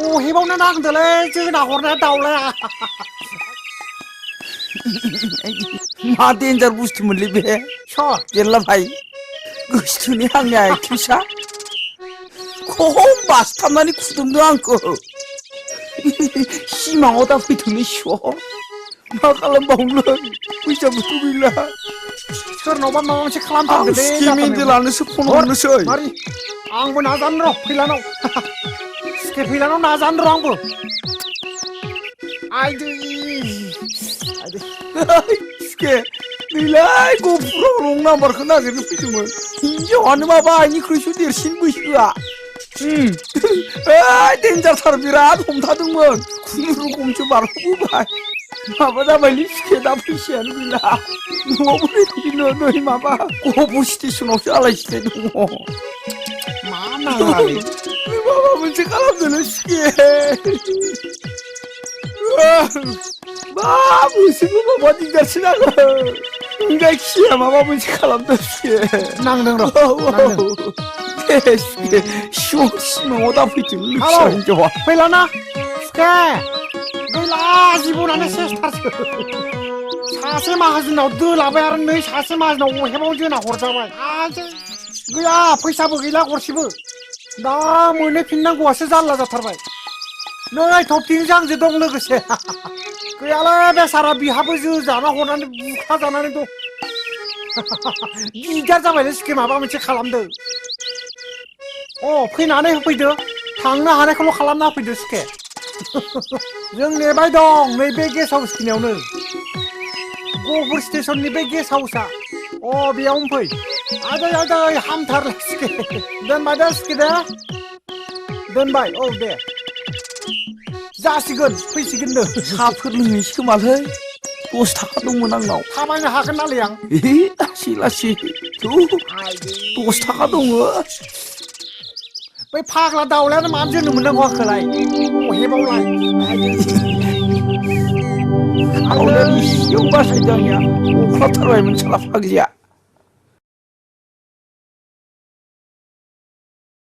अहेबावनो नांदोलै जोंना हरनाया दाउलाया मा डेन्जार बुस्थुमोनलै बे सर गेरला भाई गोसोथोनि आंनि आथिंसा खम बासथाबनानै खुदुमदों आंखौ सिमाङाव दा फैथोंलै स' मा खालामबावनो फैसाबोथ' गैला सोरनावबा माबा मोनसे आं खालामथारगोनलै स्किम एन्डेलानोसो फन हर हरनोसै मारि आंबो नाजानो र' फैलानाव स्के फैलानाव नाजानो र' आंबो आइदै स्के नैलाय गफुराव रं नाम्बारखौ नागिरनो फैदोंमोन हिनजावानो माबा आइनिख्रुइसो देरसिन बैसोआ डेन्जारथार बिराद हमथादोंमोन खुनुरुखुमसो बारग'बोबाय माबा जाबायलै स्के दा फैसायानो गैला न'आव फैफिनो नै माबा गहपुर स्टेसनावसो आलाय सिलाय दङ मा नाङालै माबा मोनसे खालामदोलै स्के मा मोनसेबो माबा दिगदारसिन आङो जायखिजाया माबा मोनसे खालामदो स्के नांदों र' नांदों दे स्के सिमाङाव दा फैथों लोखिया हालौ हिनजावा फैलाना स्के गैला जिबनानो सेसथारसो सासे माहाजोनाव दोलाबाय आरो नै सासे माहाजोनाव अहेबाव जोंना हरजाबाय आजों गैया फैसाबो गैला गरसेबो दा मोनहैफिननांगौआसो जारला जाथारबाय नै थफथिंजों आंजों दं लोगोसे गैयालै बेसारा बिहाबो जोजाना हरनानै बुखा जानानै दं दिगदार जाबायलै स्के माबा मोनसे खालामदो अ फैनानै होफैदो थांनो हानायखौल' खालामना होफैदो स्के जों नेबाय दं नैबे गेस्ट हाउस खिनियावनो गहपुर स्टेसननि बे गेस्ट हाउसआ अ बेयावनो फै आदै आदै हामथारलै स्के दोनबाय दे स्के दे दोनबाय औ दे जासिगोन फैसिगोन नो साफोर लोंहैसै खोमालै 10 थाखा दंमोन आंनाव थाबायनो हागोन नालै आं लासै लासै 10 थाखा दङ बै फाग्ला दाउलायानो मानो जोनोम मोननांगौ आंखोलाय अहेबावलाय खावलायानो एसेयाव बासायदों आंनिया अख्लाबथारबायमोन साला फाग्लिया